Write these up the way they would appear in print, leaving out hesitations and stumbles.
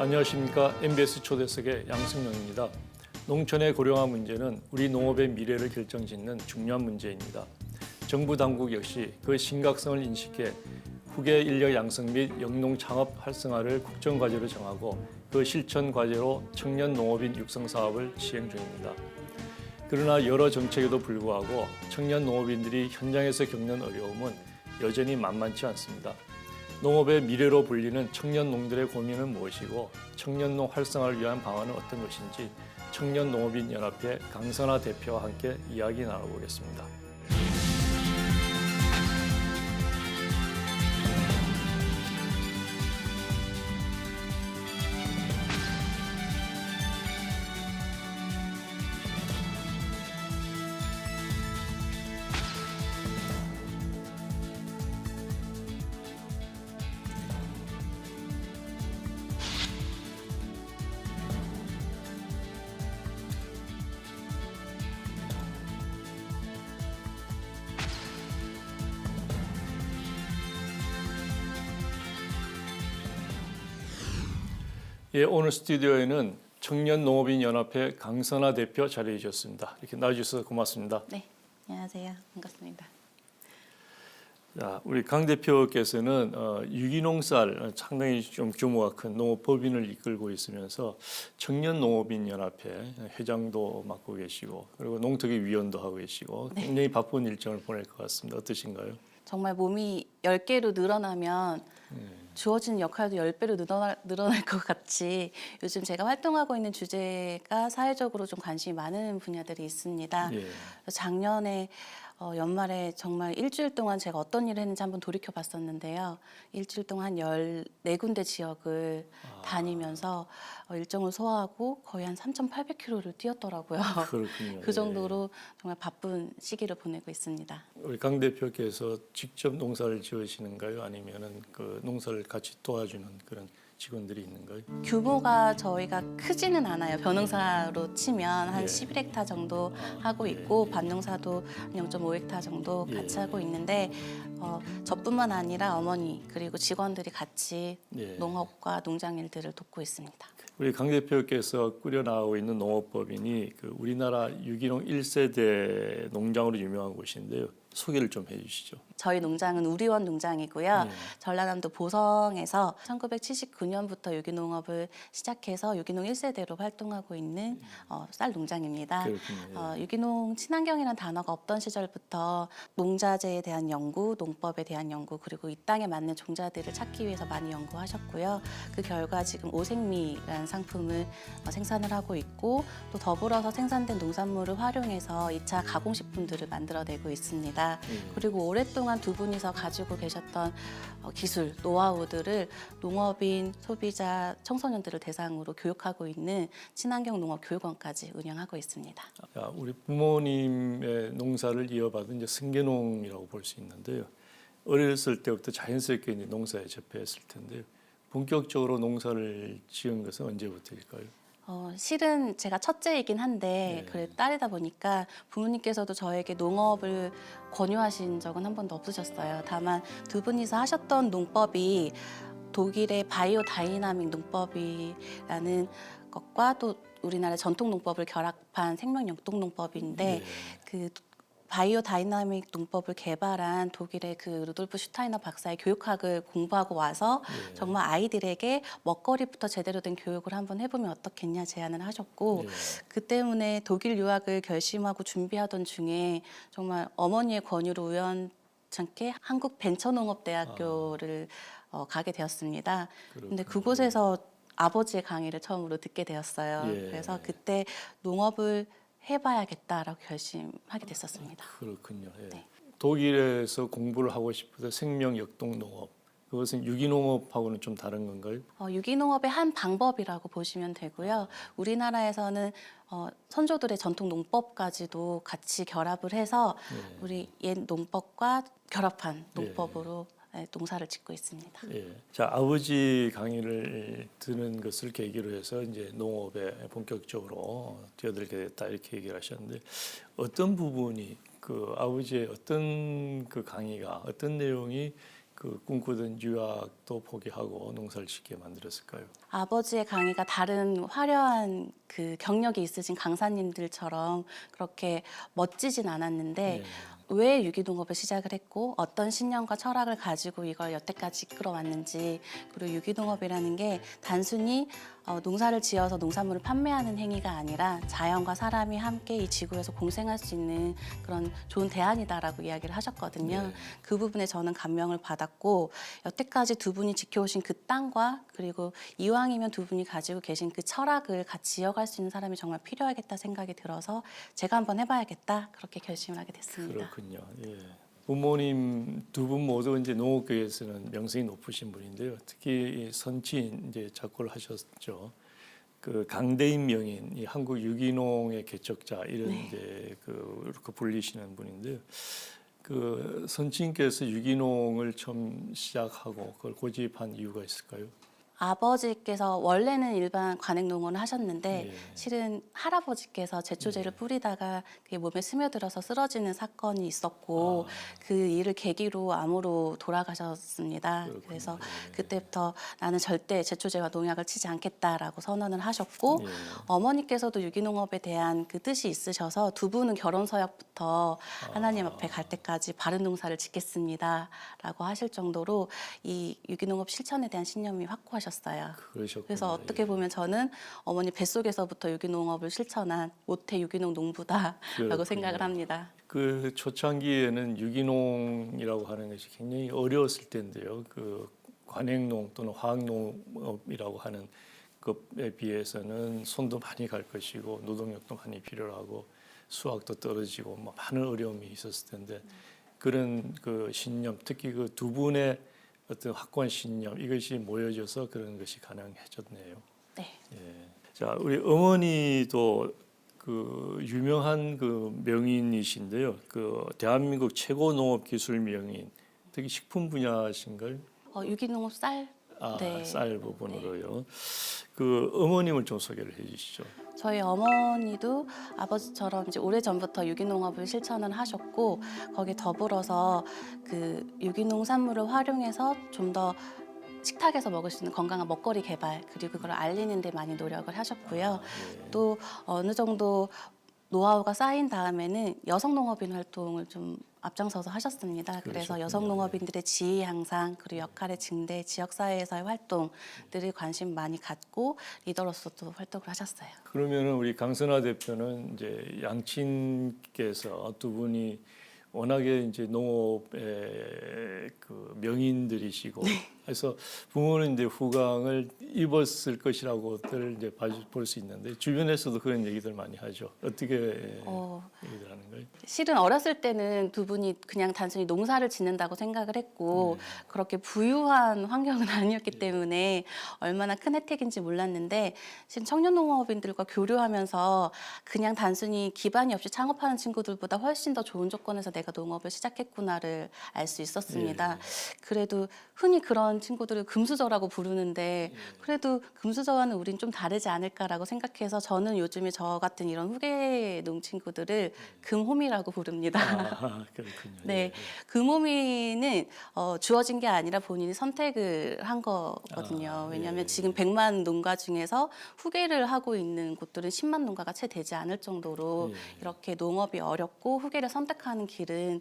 안녕하십니까. MBS 초대석의 양승용입니다. 농촌의 고령화 문제는 우리 농업의 미래를 결정짓는 중요한 문제입니다. 정부 당국 역시 그 심각성을 인식해 후계 인력 양성 및 영농 창업 활성화를 국정과제로 정하고 그 실천 과제로 청년 농업인 육성 사업을 시행 중입니다. 그러나 여러 정책에도 불구하고 청년 농업인들이 현장에서 겪는 어려움은 여전히 만만치 않습니다. 농업의 미래로 불리는 청년 농들의 고민은 무엇이고 청년농 활성화를 위한 방안은 어떤 것인지 청년농업인 연합회 강선아 대표와 함께 이야기 나눠보겠습니다. 예, 오늘 스튜디오에는 청년농업인연합회 강선아 대표 자리해 주셨습니다. 이렇게 나와주셔서 고맙습니다. 네, 안녕하세요. 반갑습니다. 자, 우리 강 대표께서는 유기농쌀 상당히 좀 규모가 큰 농업법인을 이끌고 있으면서 청년농업인연합회 회장도 맡고 계시고 그리고 농특위 위원도 하고 계시고 굉장히 바쁜 일정을 보낼 것 같습니다. 어떠신가요? 정말 몸이 10개로 늘어나면 주어지는 역할도 10배로 늘어날 것 같이 요즘 제가 활동하고 있는 주제가 사회적으로 좀 관심이 많은 분야들이 있습니다. 예. 작년에 연말에 정말 일주일 동안 제가 어떤 일을 했는지 한번 돌이켜 봤었는데요. 일주일 동안 14군데 지역을 다니면서 일정을 소화하고 거의 한 3,800km를 뛰었더라고요. 그렇군요. 그 정도로 정말 바쁜 시기를 보내고 있습니다. 우리 강 대표께서 직접 농사를 지으시는가요? 아니면은 그 농사를 같이 도와주는 그런 직원들이 있는가요? 규모가 저희가 크지는 않아요. 벼농사로 치면 한 예. 11헥타 정도 하고 있고 밭농사도 0.5헥타 정도 같이 하고 있는데 저뿐만 아니라 어머니 그리고 직원들이 같이 농업과 농장 일들을 돕고 있습니다. 우리 강 대표께서 꾸려나가고 있는 농업법인이 그 우리나라 유기농 1세대 농장으로 유명한 곳인데요. 소개를 좀 해주시죠. 저희 농장은 우리원 농장이고요. 전라남도 보성에서 1979년부터 유기농업을 시작해서 유기농 1세대로 활동하고 있는 쌀 농장입니다. 유기농 친환경이라는 단어가 없던 시절부터 농자재에 대한 연구, 농법에 대한 연구, 그리고 이 땅에 맞는 종자들을 찾기 위해서 많이 연구하셨고요. 그 결과 지금 오색미라는 상품을 생산을 하고 있고 또 더불어서 생산된 농산물을 활용해서 2차 가공식품들을 만들어내고 있습니다. 그리고 오랫동안 두 분이서 가지고 계셨던 기술, 노하우들을 농업인, 소비자, 청소년들을 대상으로 교육하고 있는 친환경 농업 교육원까지 운영하고 있습니다. 우리 부모님의 농사를 이어받은 이제 승계농이라고 볼 수 있는데요. 어렸을 때부터 자연스럽게 이제 농사에 접했을 텐데요. 본격적으로 농사를 지은 것은 언제부터일까요? 실은 제가 첫째이긴 한데 그래도 딸이다 보니까 부모님께서도 저에게 농업을 권유하신 적은 한 번도 없으셨어요. 다만 두 분이서 하셨던 농법이 독일의 바이오 다이나믹 농법이라는 것과 또 우리나라 전통 농법을 결합한 생명 역동 농법인데 그 바이오 다이나믹 농법을 개발한 독일의 그 루돌프 슈타이너 박사의 교육학을 공부하고 와서 정말 아이들에게 먹거리부터 제대로 된 교육을 한번 해보면 어떻겠냐 제안을 하셨고 그 때문에 독일 유학을 결심하고 준비하던 중에 정말 어머니의 권유로 우연찮게 한국벤처농업대학교를 가게 되었습니다. 근데 그곳에서 아버지의 강의를 처음으로 듣게 되었어요. 그래서 그때 농업을 해봐야겠다라고 결심하게 됐었습니다. 그렇군요. 독일에서 공부를 하고 싶어서 생명 역동 농업. 그것은 유기농업하고는 좀 다른 건가요? 유기농업의 한 방법이라고 보시면 되고요. 우리나라에서는 선조들의 전통 농법까지도 같이 결합을 해서 우리 옛 농법과 결합한 농법으로 농사를 짓고 있습니다. 자, 아버지 강의를 듣는 것을 계기로 해서 이제 농업에 본격적으로 뛰어들게 됐다 이렇게 얘기를 하셨는데 어떤 부분이 그 아버지의 어떤 그 강의가 어떤 내용이 그 꿈꾸던 유학도 포기하고 농사를 짓게 만들었을까요? 아버지의 강의가 다른 화려한 그 경력이 있으신 강사님들처럼 그렇게 멋지진 않았는데 네. 왜 유기농업을 시작을 했고 어떤 신념과 철학을 가지고 이걸 여태까지 이끌어왔는지, 그리고 유기농업이라는 게 단순히 농사를 지어서 농산물을 판매하는 행위가 아니라 자연과 사람이 함께 이 지구에서 공생할 수 있는 그런 좋은 대안이다라고 이야기를 하셨거든요. 네. 그 부분에 저는 감명을 받았고, 여태까지 두 분이 지켜오신 그 땅과 그리고 이왕이면 두 분이 가지고 계신 그 철학을 같이 이어갈 수 있는 사람이 정말 필요하겠다 생각이 들어서 제가 한번 해봐야겠다, 그렇게 결심을 하게 됐습니다. 그렇군요. 예. 부모님 두 분 모두 이제 농업계에서는 명성이 높으신 분인데요. 특히 이 선친 이제 작고를 하셨죠. 그 강대인 명인, 이 한국 유기농의 개척자 이런 네. 이제 그 불리시는 분인데요. 그 선친께서 유기농을 처음 시작하고 그걸 고집한 이유가 있을까요? 아버지께서 원래는 일반 관행농원을 하셨는데 예. 실은 할아버지께서 제초제를 뿌리다가 그게 몸에 스며들어서 쓰러지는 사건이 있었고 그 일을 계기로 암으로 돌아가셨습니다. 그렇군요. 그래서 예. 그때부터 나는 절대 제초제와 농약을 치지 않겠다라고 선언을 하셨고, 예. 어머니께서도 유기농업에 대한 그 뜻이 있으셔서 두 분은 결혼 서약부터 하나님 앞에 갈 때까지 바른 농사를 짓겠습니다라고 하실 정도로 이 유기농업 실천에 대한 신념이 확고하셨어요. 그러셨군요. 그래서 어떻게 보면 저는 어머니 뱃속에서부터 유기농업을 실천한 모태 유기농 농부다라고 그렇군요. 생각을 합니다. 그 초창기에는 유기농이라고 하는 것이 굉장히 어려웠을 텐데요. 그 관행농 또는 화학농업이라고 하는 것에 비해서는 손도 많이 갈 것이고 노동력도 많이 필요하고 수확도 떨어지고 뭐 많은 어려움이 있었을 텐데 그런 그 신념, 특히 그 두 분의 어떤 확고한 신념 이것이 모여져서 그런 것이 가능해졌네요. 네. 예. 자, 우리 어머니도 그 유명한 그 명인이신데요. 그 대한민국 최고 농업 기술 명인, 특히 식품 분야신걸? 유기농업 쌀. 네. 쌀 부분으로요. 그 어머님을 좀 소개를 해주시죠. 저희 어머니도 아버지처럼 이제 오래전부터 유기농업을 실천을 하셨고, 거기에 더불어서 그 유기농 산물을 활용해서 좀 더 식탁에서 먹을 수 있는 건강한 먹거리 개발, 그리고 그걸 알리는 데 많이 노력을 하셨고요. 예. 또 어느 정도 노하우가 쌓인 다음에는 여성 농업인 활동을 좀 앞장서서 하셨습니다. 그래서 그러셨군요. 여성 농업인들의 지위 향상, 그리고 역할의 증대, 지역 사회에서의 활동들을 관심 많이 갖고 리더로서도 활동을 하셨어요. 그러면은 우리 강선화 대표는 이제 양친께서 두 분이 워낙에 이제 농업의 그 명인들이시고 그래서 부모는 이제 후광을 입었을 것이라고들 이제 볼 수 있는데 주변에서도 그런 얘기들 많이 하죠. 어떻게 얘기들 하는 거예요? 실은 어렸을 때는 두 분이 그냥 단순히 농사를 짓는다고 생각을 했고 그렇게 부유한 환경은 아니었기 때문에 얼마나 큰 혜택인지 몰랐는데, 지금 청년 농업인들과 교류하면서 그냥 단순히 기반이 없이 창업하는 친구들보다 훨씬 더 좋은 조건에서 내가 농업을 시작했구나를 알 수 있었습니다. 그래도 흔히 그런 친구들을 금수저라고 부르는데 그래도 금수저와는 우린 좀 다르지 않을까라고 생각해서 저는 요즘에 저 같은 이런 후계 농 친구들을 금호미라고 부릅니다. 그렇군요. 네, 예. 금호미는 주어진 게 아니라 본인이 선택을 한 거거든요. 왜냐하면 지금 100만 농가 중에서 후계를 하고 있는 곳들은 10만 농가가 채 되지 않을 정도로 이렇게 농업이 어렵고 후계를 선택하는 길은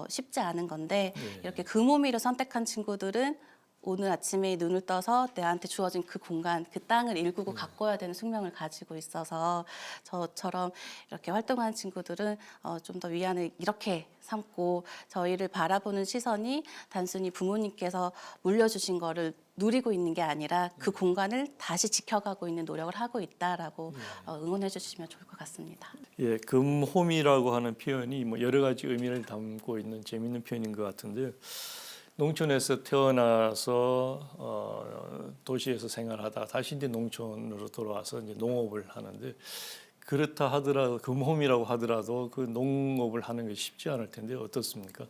쉽지 않은 건데 이렇게 금호미를 선택한 친구들은 오늘 아침에 눈을 떠서 내한테 주어진 그 공간, 그 땅을 일구고 가꿔야 되는 숙명을 가지고 있어서 저처럼 이렇게 활동하는 친구들은 좀 더 위안을 이렇게 삼고, 저희를 바라보는 시선이 단순히 부모님께서 물려주신 거를 누리고 있는 게 아니라 그 공간을 다시 지켜가고 있는 노력을 하고 있다라고 응원해 주시면 좋을 것 같습니다. 예, 금홈이라고 하는 표현이 뭐 여러 가지 의미를 담고 있는 재미있는 표현인 것 같은데요. 농촌에서 태어나서 도시에서 생활하다가 다시 이제 농촌으로 돌아와서 이제 농업을 하는데, 그렇다 하더라도 금홈이라고 하더라도 그 농업을 하는 게 쉽지 않을 텐데 어떻습니까?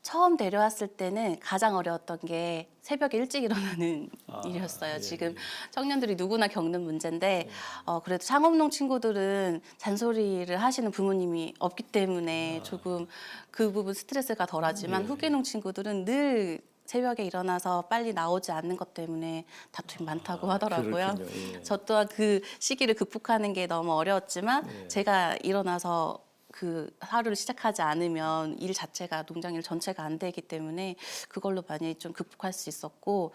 처음 데려왔을 때는 가장 어려웠던 게 새벽에 일찍 일어나는 일이었어요. 예, 지금 청년들이 누구나 겪는 문제인데 그래도 창업농 친구들은 잔소리를 하시는 부모님이 없기 때문에 조금 그 부분 스트레스가 덜하지만 후계농 친구들은 늘 새벽에 일어나서 빨리 나오지 않는 것 때문에 다툼이 많다고 하더라고요. 그렇군요. 예. 저 또한 그 시기를 극복하는 게 너무 어려웠지만 예. 제가 일어나서 그 하루를 시작하지 않으면 일 자체가 농장 일 전체가 안 되기 때문에 그걸로 많이 좀 극복할 수 있었고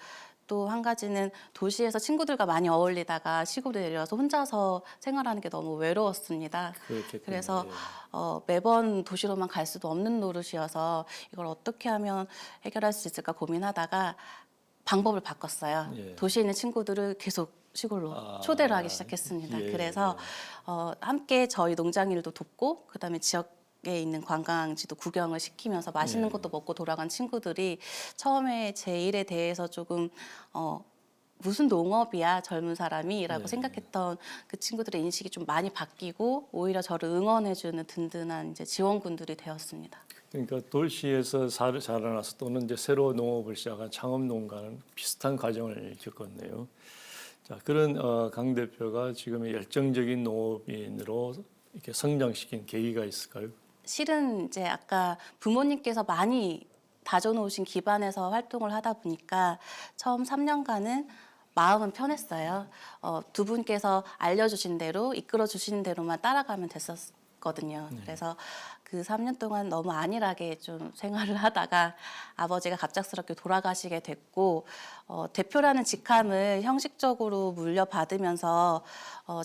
또 한 가지는 도시에서 친구들과 많이 어울리다가 시골에 내려와서 혼자서 생활하는 게 너무 외로웠습니다. 그렇겠군요. 그래서 예. 매번 도시로만 갈 수도 없는 노릇이어서 이걸 어떻게 하면 해결할 수 있을까 고민하다가 방법을 바꿨어요. 예. 도시에 있는 친구들을 계속 시골로 초대를 하기 시작했습니다. 예. 그래서 함께 저희 농장 일도 돕고 그다음에 지역에 있는 관광지도 구경을 시키면서 맛있는 예. 것도 먹고 돌아간 친구들이 처음에 제 일에 대해서 조금 무슨 농업이야 젊은 사람이라고 예. 생각했던 그 친구들의 인식이 좀 많이 바뀌고 오히려 저를 응원해주는 든든한 이제 지원군들이 되었습니다. 그러니까 도시에서 자라나서 또는 이제 새로 농업을 시작한 창업 농가는 비슷한 과정을 겪었네요. 자, 그런 강 대표가 지금의 열정적인 농업인으로 이렇게 성장시킨 계기가 있을까요? 실은 이제 아까 부모님께서 많이 다져놓으신 기반에서 활동을 하다 보니까 처음 3년간은 마음은 편했어요. 두 분께서 알려주신 대로 이끌어 주신 대로만 따라가면 됐었거든요. 그래서 그 3년 동안 너무 안일하게 좀 생활을 하다가 아버지가 갑작스럽게 돌아가시게 됐고 대표라는 직함을 형식적으로 물려받으면서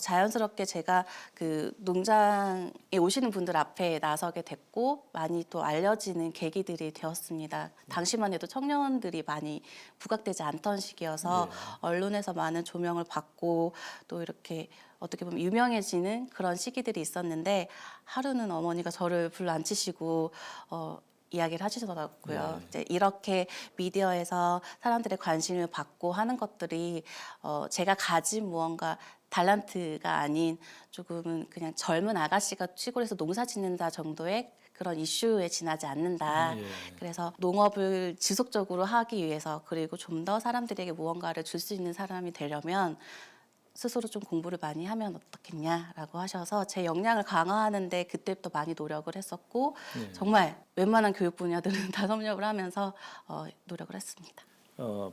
자연스럽게 제가 그 농장에 오시는 분들 앞에 나서게 됐고 많이 또 알려지는 계기들이 되었습니다. 당시만 해도 청년들이 많이 부각되지 않던 시기여서 언론에서 많은 조명을 받고 또 이렇게 어떻게 보면 유명해지는 그런 시기들이 있었는데 하루는 어머니가 저를 불러앉히시고 이야기를 하시더라고요. 네. 이제 이렇게 미디어에서 사람들의 관심을 받고 하는 것들이 제가 가진 무언가 달란트가 아닌 조금은 그냥 젊은 아가씨가 시골에서 농사 짓는다 정도의 그런 이슈에 지나지 않는다. 예. 그래서 농업을 지속적으로 하기 위해서 그리고 좀 더 사람들에게 무언가를 줄 수 있는 사람이 되려면 스스로 좀 공부를 많이 하면 어떻겠냐라고 하셔서 제 역량을 강화하는데 그때부터 많이 노력을 했었고 네. 정말 웬만한 교육 분야들은 다 섭렵을 하면서 노력을 했습니다.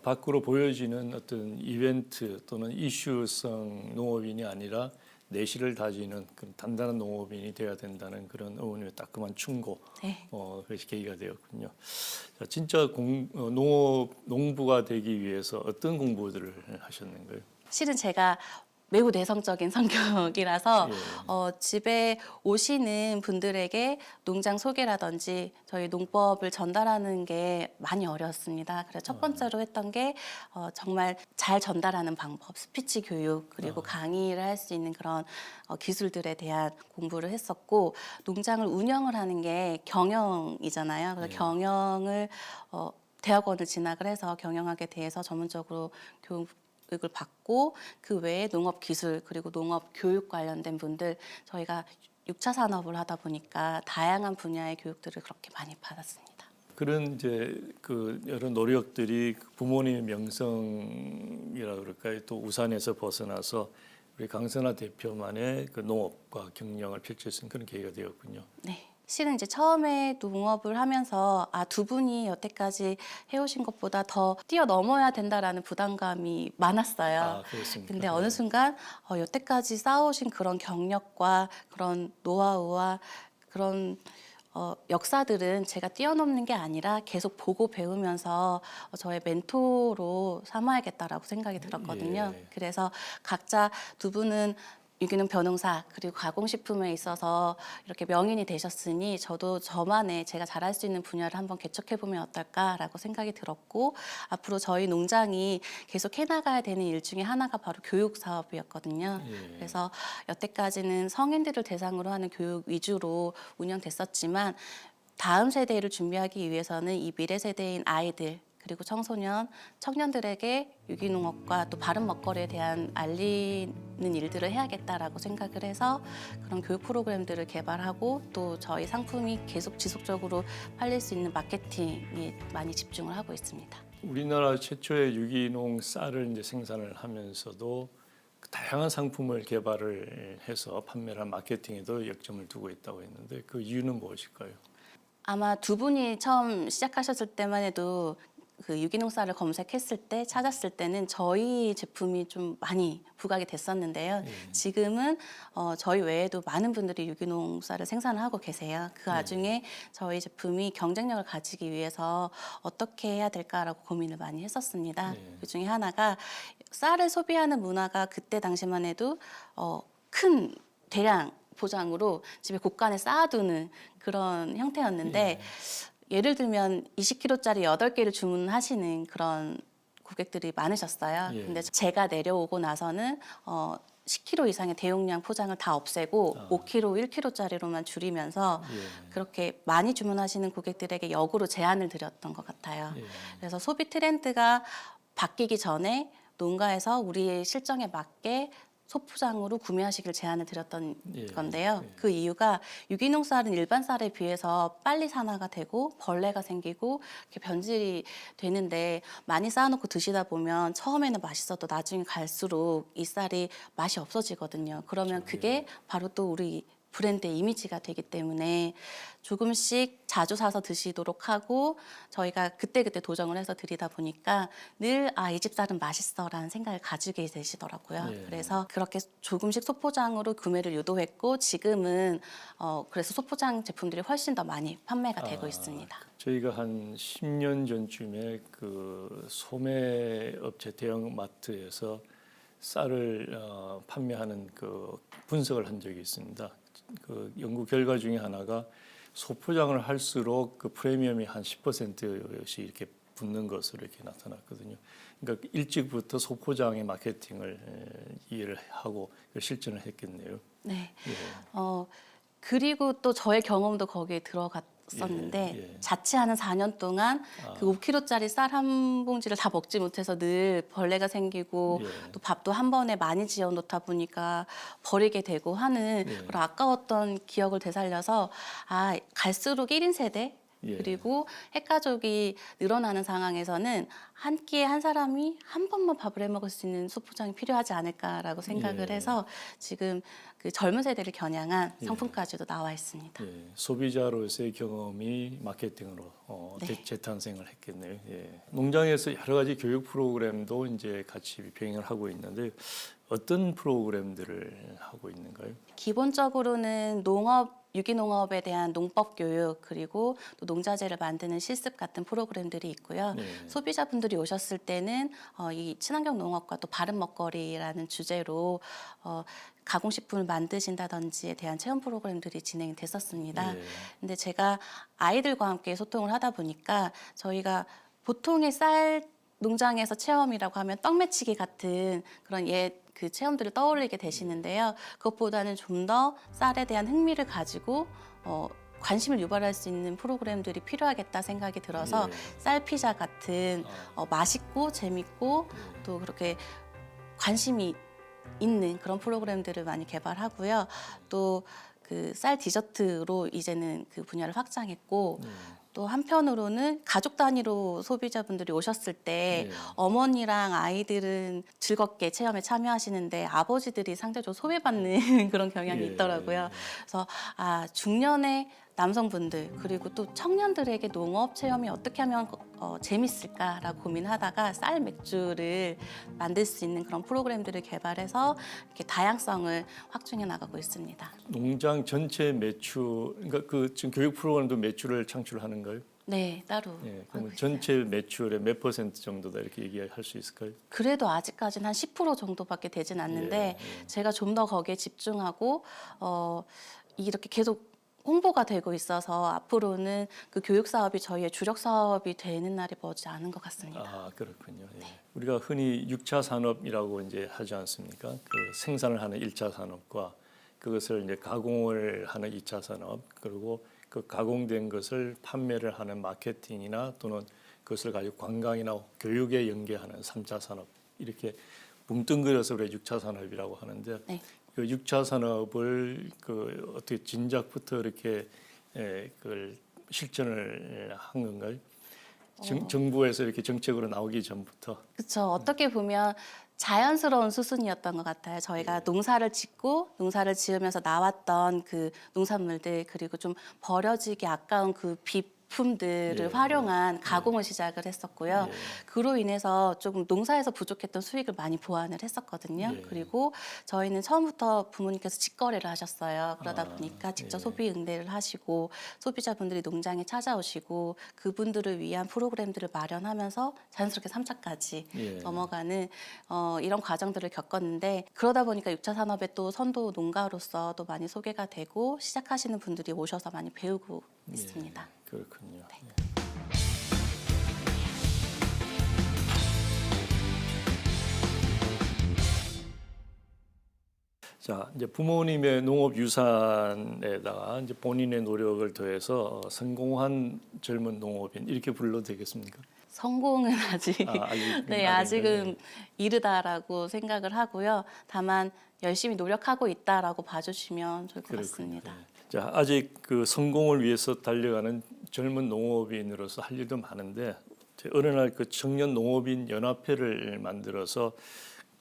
밖으로 보여지는 어떤 이벤트 또는 이슈성 농업인이 아니라 내실을 다지는 그런 단단한 농업인이 되어야 된다는 그런 어머님의 따끔한 충고, 네. 그것이 계기가 되었군요. 자, 진짜 농부가 되기 위해서 어떤 공부들을 하셨는가요? 실은 제가 매우 내성적인 성격이라서 예. 집에 오시는 분들에게 농장 소개라든지 저희 농법을 전달하는 게 많이 어려웠습니다. 그래서 첫 번째로 했던 게 정말 잘 전달하는 방법, 스피치 교육 그리고 강의를 할 수 있는 그런 기술들에 대한 공부를 했었고 농장을 운영을 하는 게 경영이잖아요. 그래서 예. 경영을 대학원을 진학을 해서 경영학에 대해서 전문적으로 교육을 받고 그 외에 농업 기술 그리고 농업 교육 관련된 분들 저희가 6차 산업을 하다 보니까 다양한 분야의 교육들을 그렇게 많이 받았습니다. 그런 이제 그 여러 노력들이 부모님의 명성이라 그럴까요? 또 우산에서 벗어나서 우리 강선아 대표만의 그 농업과 경영을 펼칠 수 있는 그런 계기가 되었군요. 네. 실은 이제 처음에 농업을 하면서 두 분이 여태까지 해오신 것보다 더 뛰어넘어야 된다라는 부담감이 많았어요. 그렇습니까? 근데 어느 순간 여태까지 쌓아오신 그런 경력과 그런 노하우와 그런 역사들은 제가 뛰어넘는 게 아니라 계속 보고 배우면서 저의 멘토로 삼아야겠다라고 생각이 들었거든요. 예. 그래서 각자 두 분은 유기농 벼농사 그리고 가공식품에 있어서 이렇게 명인이 되셨으니 저도 저만의 제가 잘할 수 있는 분야를 한번 개척해보면 어떨까라고 생각이 들었고 앞으로 저희 농장이 계속 해나가야 되는 일 중에 하나가 바로 교육 사업이었거든요. 예. 그래서 여태까지는 성인들을 대상으로 하는 교육 위주로 운영됐었지만 다음 세대를 준비하기 위해서는 이 미래 세대인 아이들 그리고 청소년, 청년들에게 유기농업과 또 바른 먹거리에 대한 알리는 일들을 해야겠다라고 생각을 해서 그런 교육 프로그램들을 개발하고 또 저희 상품이 계속 지속적으로 팔릴 수 있는 마케팅에 많이 집중을 하고 있습니다. 우리나라 최초의 유기농 쌀을 이제 생산을 하면서도 다양한 상품을 개발을 해서 판매를 한 마케팅에도 역점을 두고 있다고 했는데 그 이유는 무엇일까요? 아마 두 분이 처음 시작하셨을 때만 해도 그 유기농 쌀을 검색했을 때 찾았을 때는 저희 제품이 좀 많이 부각이 됐었는데요. 지금은 저희 외에도 많은 분들이 유기농 쌀을 생산을 하고 계세요. 그 와중에 저희 제품이 경쟁력을 가지기 위해서 어떻게 해야 될까라고 고민을 많이 했었습니다. 그 중에 하나가 쌀을 소비하는 문화가 그때 당시만 해도 큰 대량 포장으로 집에 곳간에 쌓아두는 그런 형태였는데 예를 들면 20kg짜리 8개를 주문하시는 그런 고객들이 많으셨어요. 근데 제가 내려오고 나서는 10kg 이상의 대용량 포장을 다 없애고 5kg, 1kg짜리로만 줄이면서 그렇게 많이 주문하시는 고객들에게 역으로 제한을 드렸던 것 같아요. 그래서 소비 트렌드가 바뀌기 전에 농가에서 우리의 실정에 맞게 소포장으로 구매하시길 제안을 드렸던 건데요. 그 이유가 유기농 쌀은 일반 쌀에 비해서 빨리 산화가 되고 벌레가 생기고 이렇게 변질이 되는데 많이 쌓아놓고 드시다 보면 처음에는 맛있어도 나중에 갈수록 이 쌀이 맛이 없어지거든요. 그러면 그게 바로 또 우리 브랜드의 이미지가 되기 때문에 조금씩 자주 사서 드시도록 하고 저희가 그때그때 도정을 해서 드리다 보니까 늘 이 집 쌀은 맛있어라는 생각을 가지게 되시더라고요. 그래서 그렇게 조금씩 소포장으로 구매를 유도했고 지금은 그래서 소포장 제품들이 훨씬 더 많이 판매가 되고 있습니다. 저희가 한 10년 전쯤에 그 소매 업체 대형 마트에서 쌀을 판매하는 그 분석을 한 적이 있습니다. 그 연구 결과 중에 하나가 소포장을 할수록 그 프리미엄이 한 10%씩 이렇게 붙는 것으로 이렇게 나타났거든요. 그러니까 일찍부터 소포장의 마케팅을 이해를 하고 실천을 했겠네요. 네. 그리고 또 저의 경험도 거기에 들어갔었는데 자취하는 4년 동안 그 5kg짜리 쌀 한 봉지를 다 먹지 못해서 늘 벌레가 생기고 또 밥도 한 번에 많이 지어 놓다 보니까 버리게 되고 하는 그런 아까웠던 기억을 되살려서 갈수록 1인 세대 그리고 핵가족이 늘어나는 상황에서는 한 끼에 한 사람이 한 번만 밥을 해 먹을 수 있는 소포장이 필요하지 않을까라고 생각을 해서 지금 그 젊은 세대를 겨냥한 상품까지도 나와 있습니다. 소비자로서의 경험이 마케팅으로 재탄생을 했겠네요. 농장에서 여러 가지 교육 프로그램도 이제 같이 병행을 하고 있는데 어떤 프로그램들을 하고 있는가요? 기본적으로는 유기농업에 대한 농법 교육 그리고 또 농자재를 만드는 실습 같은 프로그램들이 있고요. 소비자분들이 오셨을 때는 이 친환경 농업과 또 바른 먹거리라는 주제로 가공식품을 만드신다든지에 대한 체험 프로그램들이 진행이 됐었습니다. 근데 제가 아이들과 함께 소통을 하다 보니까 저희가 보통의 쌀 농장에서 체험이라고 하면 떡 매치기 같은 그런 그 체험들을 떠올리게 되시는데요. 그것보다는 좀 더 쌀에 대한 흥미를 가지고 관심을 유발할 수 있는 프로그램들이 필요하겠다 생각이 들어서 쌀 피자 같은 맛있고 재밌고 또 그렇게 관심이 있는 그런 프로그램들을 많이 개발하고요. 또 그 쌀 디저트로 이제는 그 분야를 확장했고 또 한편으로는 가족 단위로 소비자분들이 오셨을 때 어머니랑 아이들은 즐겁게 체험에 참여하시는데 아버지들이 상대적으로 소외받는 그런 경향이 있더라고요. 그래서 중년의 남성분들 그리고 또 청년들에게 농업 체험이 어떻게 하면 재밌을까라고 고민하다가 쌀 맥주를 만들 수 있는 그런 프로그램들을 개발해서 이렇게 다양성을 확충해 나가고 있습니다. 농장 전체 매출, 그러니까 그 지금 교육 프로그램도 매출을 창출하는가요? 네, 따로. 그럼 전체 매출의 몇 % 정도다 이렇게 얘기할 수 있을까요? 그래도 아직까지는 한 10% 정도밖에 되진 않는데 제가 좀 더 거기에 집중하고 이렇게 계속 홍보가 되고 있어서 앞으로는 그 교육 사업이 저희의 주력 사업이 되는 날이 머지 않은 것 같습니다. 그렇군요. 우리가 흔히 6차 산업이라고 이제 하지 않습니까? 그 생산을 하는 1차 산업과 그것을 이제 가공을 하는 2차 산업 그리고 그 가공된 것을 판매를 하는 마케팅이나 또는 그것을 가지고 관광이나 교육에 연계하는 3차 산업 이렇게 뭉뚱그려서 우리가 6차 산업이라고 하는데 그 6차 산업을 그 어떻게 진작부터 이렇게 그걸 실천을 한 건가요? 정부에서 이렇게 정책으로 나오기 전부터. 그렇죠. 어떻게 보면 자연스러운 수순이었던 것 같아요. 저희가 농사를 짓고 농사를 지으면서 나왔던 그 농산물들 그리고 좀 버려지기 아까운 그 부품들을 예. 활용한 가공을 시작을 했었고요. 예. 그로 인해서 조금 농사에서 부족했던 수익을 많이 보완을 했었거든요. 예. 그리고 저희는 처음부터 부모님께서 직거래를 하셨어요. 그러다 아, 보니까 직접 예. 소비 응대를 하시고 소비자분들이 농장에 찾아오시고 그분들을 위한 프로그램들을 마련하면서 자연스럽게 3차까지 예. 넘어가는 이런 과정들을 겪었는데 그러다 보니까 6차 산업에 또 선도 농가로서 또 많이 소개가 되고 시작하시는 분들이 오셔서 많이 배우고 있습니다. 그렇군요. 네. 예. 자, 이제 부모님의 농업 유산에다가 이제 본인의 노력을 더해서 성공한 젊은 농업인 이렇게 불러도 되겠습니까? 성공은 아직 아직은 네, 아직은 이르다라고 생각을 하고요. 다만 열심히 노력하고 있다라고 봐주시면 좋을 것 그렇군요. 같습니다. 예. 자, 아직 그 성공을 위해서 달려가는 젊은 농업인으로서 할 일도 많은데 어느 날 그 청년 농업인 연합회를 만들어서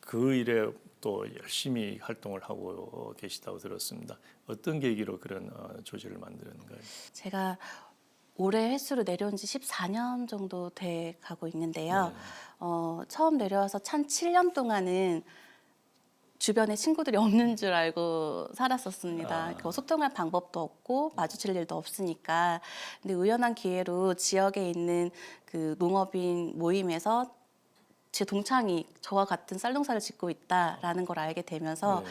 그 일에 또 열심히 활동을 하고 계시다고 들었습니다. 어떤 계기로 그런 조직을 만들었는가요? 제가 올해 횟수로 내려온 지 14년 정도 돼 가고 있는데요. 처음 내려와서 한 7년 동안은 주변에 친구들이 없는 줄 알고 살았었습니다. 소통할 방법도 없고 마주칠 일도 없으니까. 근데 우연한 기회로 지역에 있는 그 농업인 모임에서 제 동창이 저와 같은 쌀농사를 짓고 있다라는 걸 알게 되면서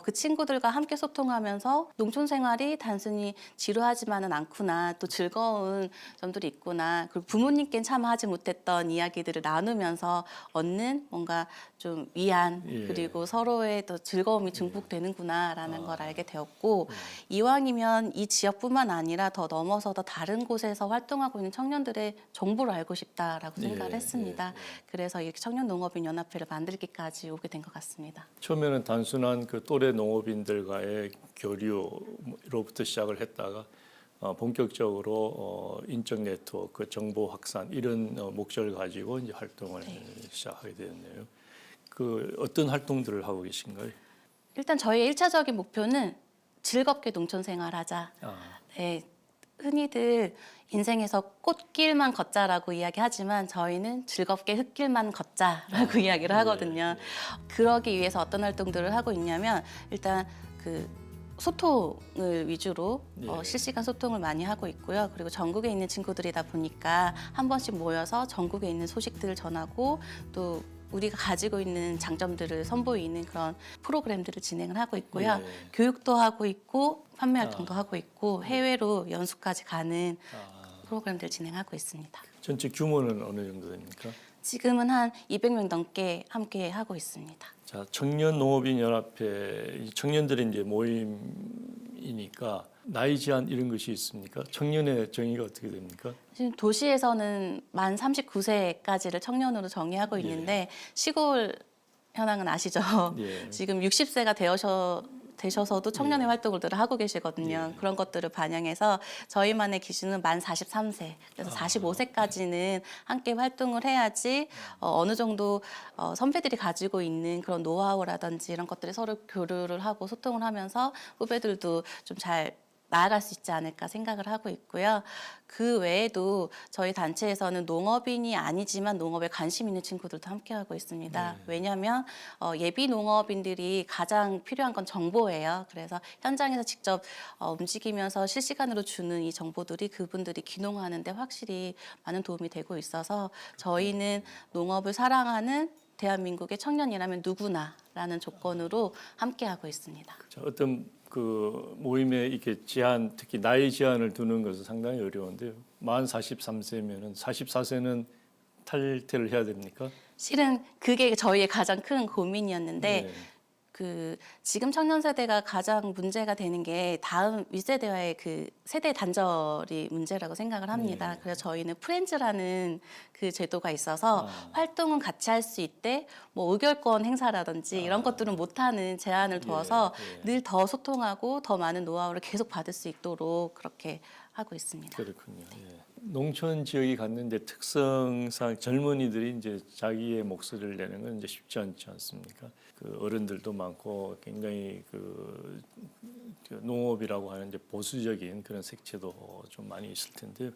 그 친구들과 함께 소통하면서 농촌 생활이 단순히 지루하지만은 않구나, 또 즐거운 점들이 있구나, 그리고 부모님께는 참 하지 못했던 이야기들을 나누면서 얻는 뭔가 좀 위안 그리고 서로의 또 즐거움이 증폭되는구나라는 걸 알게 되었고 이왕이면 이 지역뿐만 아니라 더 넘어서 더 다른 곳에서 활동하고 있는 청년들의 정보를 알고 싶다라고 생각을 했습니다. 그래서 이렇게 청년 농업인 연합회를 만들기까지 오게 된 것 같습니다. 처음에는 단순한 그 또래 농업인들과의 교류로부터 시작을 했다가 본격적으로 인적 네트워크, 정보 확산 이런 목적을 가지고 이제 활동을 시작하게 되었네요. 그 어떤 활동들을 하고 계신가요? 일단 저희의 1차적인 목표는 즐겁게 농촌 생활하자. 네, 흔히들 인생에서 꽃길만 걷자라고 이야기하지만 저희는 즐겁게 흙길만 걷자라고 이야기를 하거든요. 그러기 위해서 어떤 활동들을 하고 있냐면 일단 그 소통을 위주로 실시간 소통을 많이 하고 있고요. 그리고 전국에 있는 친구들이다 보니까 한 번씩 모여서 전국에 있는 소식들을 전하고 또 우리가 가지고 있는 장점들을 선보이는 그런 프로그램들을 진행을 하고 있고요. 교육도 하고 있고 판매 활동도 하고 있고 해외로 연수까지 가는 프로그램들을 진행하고 있습니다. 전체 규모는 어느 정도 됩니까? 지금은 한 200명 넘게 함께 하고 있습니다. 자, 청년 농업인 연합회 청년들의 이제 모임이니까 나이 제한 이런 것이 있습니까? 청년의 정의가 어떻게 됩니까? 지금 도시에서는 만 39세까지를 청년으로 정의하고 있는데 시골 현황은 아시죠? 지금 60세가 되셔서도 청년의 활동을 늘 하고 계시거든요. 그런 것들을 반영해서 저희만의 기준은 만 43세, 그래서 45세까지는 함께 활동을 해야지 어느 정도 선배들이 가지고 있는 그런 노하우라든지 이런 것들을 서로 교류를 하고 소통을 하면서 후배들도 좀 잘 나아갈 수 있지 않을까 생각을 하고 있고요. 그 외에도 저희 단체에서는 농업인이 아니지만 농업에 관심 있는 친구들도 함께하고 있습니다. 왜냐하면 예비 농업인들이 가장 필요한 건 정보예요. 그래서 현장에서 직접 움직이면서 실시간으로 주는 이 정보들이 그분들이 귀농하는 데 확실히 많은 도움이 되고 있어서 저희는 농업을 사랑하는 대한민국의 청년이라면 누구나라는 조건으로 함께하고 있습니다. 자, 어떤 그 모임에 이렇게 제한, 특히 나이 제한을 두는 것은 상당히 어려운데요. 만 43세면은 44세는 탈퇴를 해야 됩니까? 실은 그게 저희의 가장 큰 고민이었는데 그 지금 청년 세대가 가장 문제가 되는 게 다음 윗세대와의 그 세대 단절이 문제라고 생각을 합니다. 그래서 저희는 프렌즈라는 그 제도가 있어서 활동은 같이 할 수 있대 뭐 의결권 행사라든지 이런 것들은 못하는 제한을 두어서 늘 더 소통하고 더 많은 노하우를 계속 받을 수 있도록 그렇게 하고 있습니다. 그렇군요. 농촌 지역이 갖는 이제 특성상 젊은이들이 이제 자기의 목소리를 내는 건 이제 쉽지 않지 않습니까? 그 어른들도 많고 굉장히 그 농업이라고 하는 이제 보수적인 그런 색채도 좀 많이 있을 텐데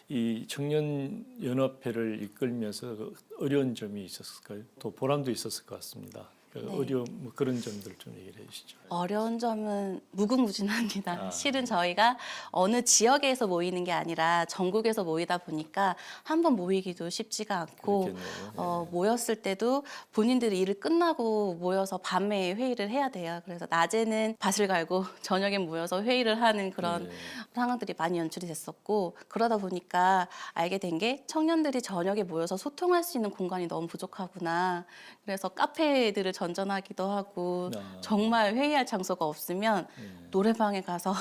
이 청년 연합회를 이끌면서 그 어려운 점이 있었을까요? 또 보람도 있었을 것 같습니다. 그 네. 어려움 뭐 그런 점들 좀 얘기를 해주시죠. 어려운 점은 무궁무진합니다. 아. 실은 저희가 어느 지역에서 모이는 게 아니라 전국에서 모이다 보니까 한 번 모이기도 쉽지가 않고 그렇겠네요. 모였을 때도 본인들이 일을 끝나고 모여서 밤에 회의를 해야 돼요. 그래서 낮에는 밭을 갈고 저녁에 모여서 회의를 하는 그런 네. 상황들이 많이 연출이 됐었고 그러다 보니까 알게 된 게 청년들이 저녁에 모여서 소통할 수 있는 공간이 너무 부족하구나. 그래서 카페들을 전전하기도 하고 아. 정말 회의할 장소가 없으면 네. 노래방에 가서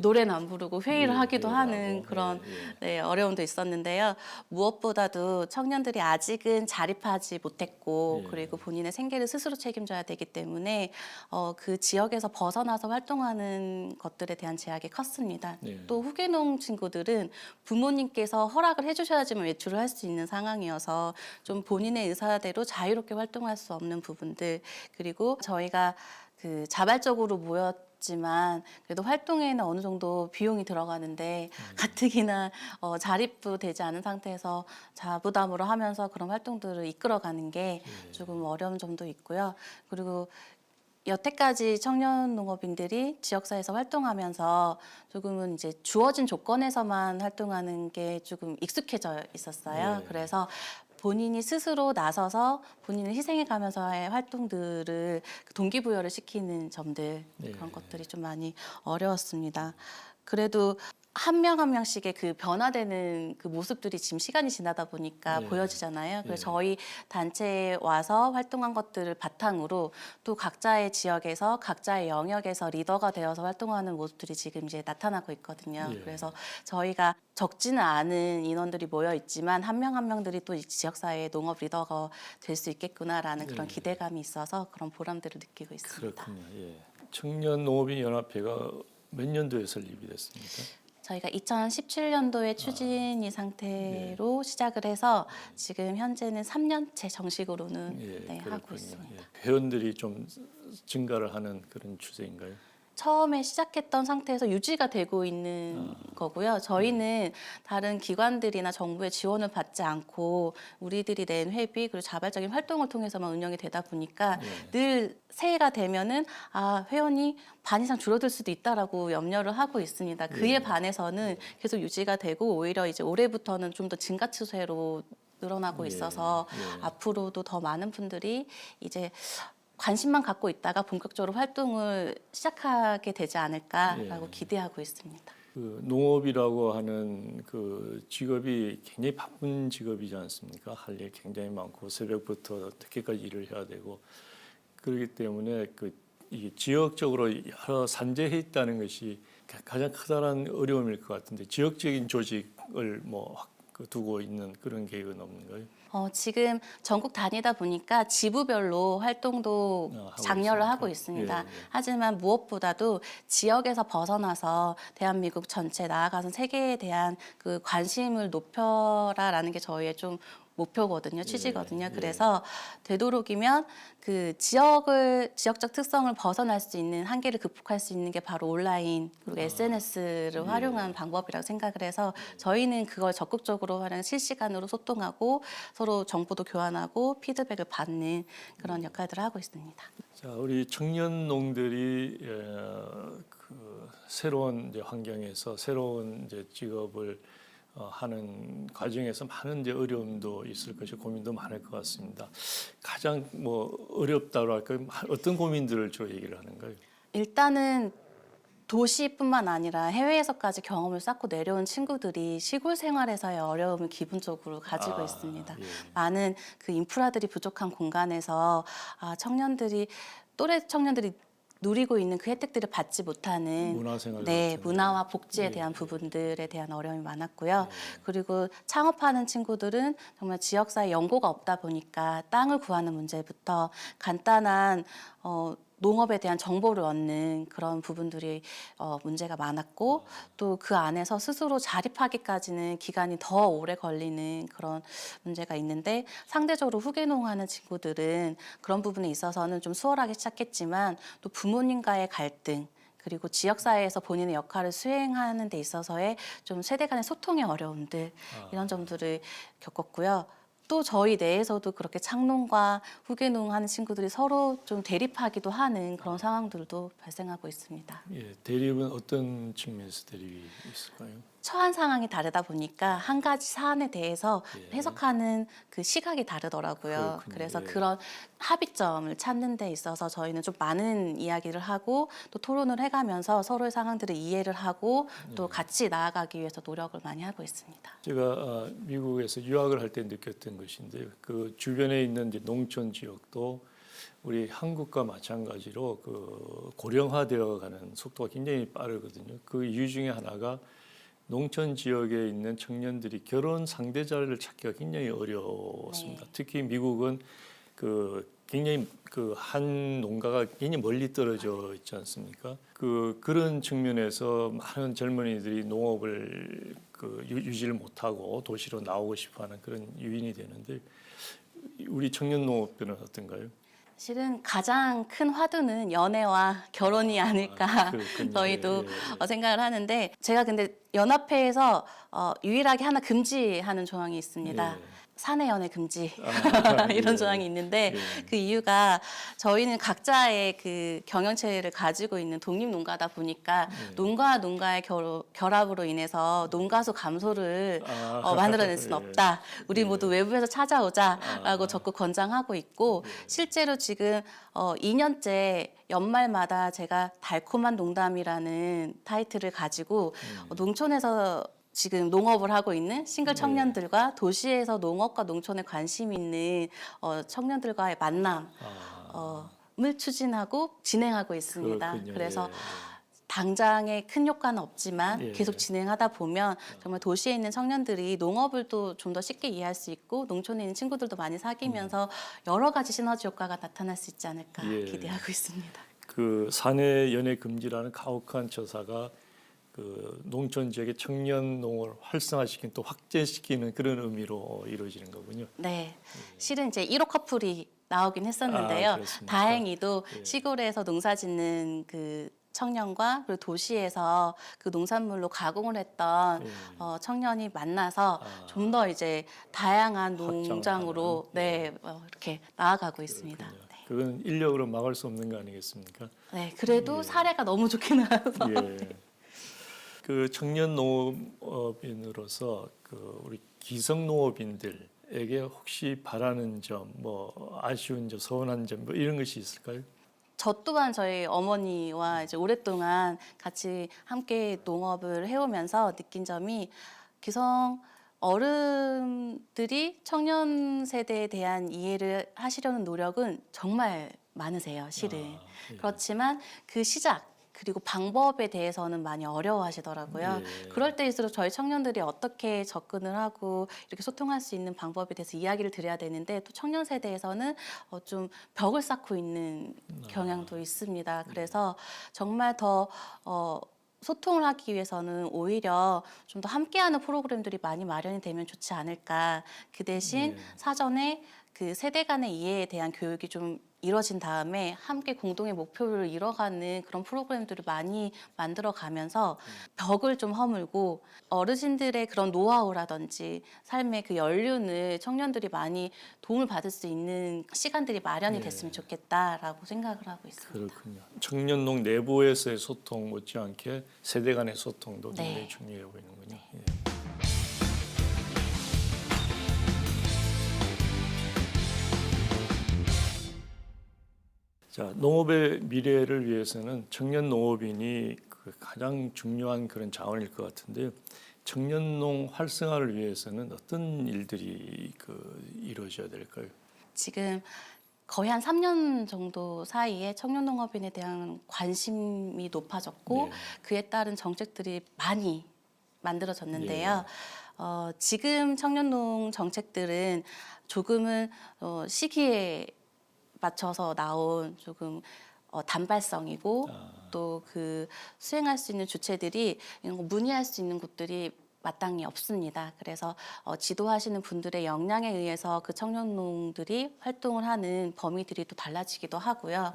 노래는 안 부르고 회의를 예, 하기도 회의를 하는 하고, 그런 예. 네, 어려움도 있었는데요. 무엇보다도 청년들이 아직은 자립하지 못했고 예. 그리고 본인의 생계를 스스로 책임져야 되기 때문에 그 지역에서 벗어나서 활동하는 것들에 대한 제약이 컸습니다. 예. 또 후계농 친구들은 부모님께서 허락을 해주셔야지만 외출을 할 수 있는 상황이어서 좀 본인의 의사대로 자유롭게 활동할 수 없는 부분들 그리고 저희가 그 자발적으로 모였지만 그래도 활동에는 어느 정도 비용이 들어가는데 가뜩이나 자립도 되지 않은 상태에서 자부담으로 하면서 그런 활동들을 이끌어가는 게 조금 어려운 점도 있고요. 그리고 여태까지 청년 농업인들이 지역사회에서 활동하면서 조금은 이제 주어진 조건에서만 활동하는 게 조금 익숙해져 있었어요. 예. 그래서 본인이 스스로 나서서 본인을 희생해가면서의 활동들을 동기부여를 시키는 점들 예. 그런 것들이 좀 많이 어려웠습니다. 그래도 한 명 한 명씩의 그 변화되는 그 모습들이 지금 시간이 지나다 보니까 예. 보여지잖아요. 그래서 예. 저희 단체에 와서 활동한 것들을 바탕으로 또 각자의 지역에서 각자의 영역에서 리더가 되어서 활동하는 모습들이 지금 이제 나타나고 있거든요. 예. 그래서 저희가 적지는 않은 인원들이 모여 있지만 한 명 한 명들이 또 이 지역사회의 농업 리더가 될 수 있겠구나라는 그런 예. 기대감이 있어서 그런 보람들을 느끼고 있습니다. 그렇군요. 예. 청년 농업인 연합회가 몇 년도에 설립이 됐습니까? 저희가 2017년도에 추진이 상태로 시작을 해서 지금 현재는 3년째 정식으로는 예, 하고 그렇군요. 있습니다. 예. 회원들이 좀 증가를 하는 그런 추세인가요? 처음에 시작했던 상태에서 유지가 되고 있는 거고요. 저희는 다른 기관들이나 정부의 지원을 받지 않고 우리들이 낸 회비 그리고 자발적인 활동을 통해서만 운영이 되다 보니까 늘 새해가 되면은 회원이 반 이상 줄어들 수도 있다라고 염려를 하고 있습니다. 그에 반해서는 계속 유지가 되고 오히려 이제 올해부터는 좀 더 증가 추세로 늘어나고 있어서 앞으로도 더 많은 분들이 이제 관심만 갖고 있다가 본격적으로 활동을 시작하게 되지 않을까라고 기대하고 있습니다. 그 농업이라고 하는 그 직업이 굉장히 바쁜 직업이지 않습니까? 할 일 굉장히 많고 새벽부터 늦게까지 일을 해야 되고 그렇기 때문에 이 지역적으로 여러 산재해 있다는 것이 가장 크다는 어려움일 것 같은데 지역적인 조직을 두고 있는 그런 계획은 없는가요? 지금 전국 다니다 보니까 지부별로 활동도 장려를 하고 있습니다. 예. 하지만 무엇보다도 지역에서 벗어나서 대한민국 전체 나아가서 세계에 대한 그 관심을 높여라라는 게 저희의 좀 목표거든요, 취지거든요. 그래서 되도록이면 그 지역적 특성을 벗어날 수 있는 한계를 극복할 수 있는 게 바로 온라인 그리고 SNS를 활용한 방법이라고 생각을 해서 저희는 그걸 적극적으로 실시간으로 소통하고 서로 정보도 교환하고 피드백을 받는 그런 역할들을 하고 있습니다. 자, 우리 청년 농들이 그 새로운 이제 환경에서 새로운 이제 직업을 하는 과정에서 많은 이제 어려움도 있을 것이고 고민도 많을 것 같습니다. 가장 어렵다고 할까요? 어떤 고민들을 주로 얘기를 하는가요? 일단은 도시뿐만 아니라 해외에서까지 경험을 쌓고 내려온 친구들이 시골 생활에서의 어려움을 기본적으로 가지고 있습니다. 예. 많은 그 인프라들이 부족한 공간에서 또래 청년들이 누리고 있는 그 혜택들을 받지 못하는 문화생활 문화와 복지에 대한 부분들에 대한 어려움이 많았고요. 그리고 창업하는 친구들은 정말 지역사회 연고가 없다 보니까 땅을 구하는 문제부터 간단한 농업에 대한 정보를 얻는 그런 부분들이 문제가 많았고 또 그 안에서 스스로 자립하기까지는 기간이 더 오래 걸리는 그런 문제가 있는데 상대적으로 후계농하는 친구들은 그런 부분에 있어서는 좀 수월하게 시작했지만 또 부모님과의 갈등 그리고 지역사회에서 본인의 역할을 수행하는 데 있어서의 좀 세대 간의 소통의 어려움들 이런 점들을 겪었고요. 또 저희 내에서도 그렇게 창농과 후계농 하는 친구들이 서로 좀 대립하기도 하는 그런 상황들도 발생하고 있습니다. 예, 대립은 어떤 측면에서 대립이 있을까요? 처한 상황이 다르다 보니까 한 가지 사안에 대해서 예. 해석하는 그 시각이 다르더라고요. 그렇군요. 그래서 예. 그런 합의점을 찾는 데 있어서 저희는 좀 많은 이야기를 하고 또 토론을 해가면서 서로의 상황들을 이해를 하고 또 같이 나아가기 위해서 노력을 많이 하고 있습니다. 제가 미국에서 유학을 할 때 느꼈던 것인데 그 주변에 있는 이제 농촌 지역도 우리 한국과 마찬가지로 그 고령화되어 가는 속도가 굉장히 빠르거든요. 그 이유 중에 하나가 농촌 지역에 있는 청년들이 결혼 상대자를 찾기가 굉장히 어려웠습니다. 네. 특히 미국은 그 굉장히 그 한 농가가 굉장히 멀리 떨어져 있지 않습니까? 그런 측면에서 많은 젊은이들이 농업을 유지를 못하고 도시로 나오고 싶어하는 그런 요인이 되는데 우리 청년 농업들은 어떤가요? 실은 가장 큰 화두는 연애와 결혼이 아닐까 그렇군요. 저희도 예. 생각을 하는데 제가 근데 연합회에서 유일하게 하나 금지하는 조항이 있습니다. 예. 사내 연애 금지 예. 이런 조항이 있는데 예. 그 이유가 저희는 각자의 그 경영체를 가지고 있는 독립 농가다 보니까 농가와 농가의 결합으로 인해서 농가수 감소를 만들어낼 수는 예. 없다. 우리 모두 외부에서 찾아오자라고 아. 적극 권장하고 있고 실제로 지금 2년째 연말마다 제가 달콤한 농담이라는 타이틀을 가지고 농촌에서 지금 농업을 하고 있는 싱글 청년들과 도시에서 농업과 농촌에 관심 있는 청년들과의 만남을 추진하고 진행하고 있습니다. 그렇군요. 그래서 예. 당장의 큰 효과는 없지만 예. 계속 진행하다 보면 정말 도시에 있는 청년들이 농업을 또 좀 더 쉽게 이해할 수 있고 농촌에 있는 친구들도 많이 사귀면서 여러 가지 시너지 효과가 나타날 수 있지 않을까 예. 기대하고 있습니다. 그 사내 연애 금지라는 가혹한 처사가 그 농촌 지역의 청년 농업을 활성화시키는 또 확대시키는 그런 의미로 이루어지는 거군요. 네, 실은 이제 1호 커플이 나오긴 했었는데요. 그렇습니까? 다행히도 예. 시골에서 농사짓는 그 청년과 그리고 도시에서 그 농산물로 가공을 했던 예. 청년이 만나서 좀 더 이제 다양한 확장을 농장으로 하는, 이렇게 나아가고 있습니다. 그렇군요. 네. 그건 인력으로 막을 수 없는 거 아니겠습니까? 네, 그래도 예. 사례가 너무 좋게 나와서 예. 그 청년 농업인으로서 그 우리 기성 농업인들에게 혹시 바라는 점, 뭐 아쉬운 점, 서운한 점, 뭐 이런 것이 있을까요? 저 또한 저희 어머니와 이제 오랫동안 같이 함께 농업을 해오면서 느낀 점이 기성 어른들이 청년 세대에 대한 이해를 하시려는 노력은 정말 많으세요, 실은. 예. 그렇지만 그 시작 그리고 방법에 대해서는 많이 어려워하시더라고요. 예. 그럴 때일수록 저희 청년들이 어떻게 접근을 하고 이렇게 소통할 수 있는 방법에 대해서 이야기를 드려야 되는데 또 청년 세대에서는 좀 벽을 쌓고 있는 경향도 있습니다. 그래서 정말 더 소통을 하기 위해서는 오히려 좀 더 함께하는 프로그램들이 많이 마련이 되면 좋지 않을까. 그 대신 사전에 그 세대 간의 이해에 대한 교육이 좀 이루어진 다음에 함께 공동의 목표를 이뤄가는 그런 프로그램들을 많이 만들어가면서 벽을 좀 허물고 어르신들의 그런 노하우라든지 삶의 그 연륜을 청년들이 많이 도움을 받을 수 있는 시간들이 마련이 됐으면 좋겠다라고 생각을 하고 있습니다. 그렇군요. 청년농 내부에서의 소통 못지않게 세대 간의 소통도 네. 굉장히 중요해 보이는군요. 예. 자, 농업의 미래를 위해서는 청년 농업인이 그 가장 중요한 그런 자원일 것 같은데요. 청년농 활성화를 위해서는 어떤 일들이 이루어져야 될까요? 지금 거의 한 3년 정도 사이에 청년 농업인에 대한 관심이 높아졌고 네. 그에 따른 정책들이 많이 만들어졌는데요. 지금 청년농 정책들은 조금은 시기에 맞춰서 나온 조금 단발성이고 또 그 수행할 수 있는 주체들이 이런 거 문의할 수 있는 곳들이 마땅히 없습니다. 그래서 지도하시는 분들의 역량에 의해서 그 청년농들이 활동을 하는 범위들이 또 달라지기도 하고요.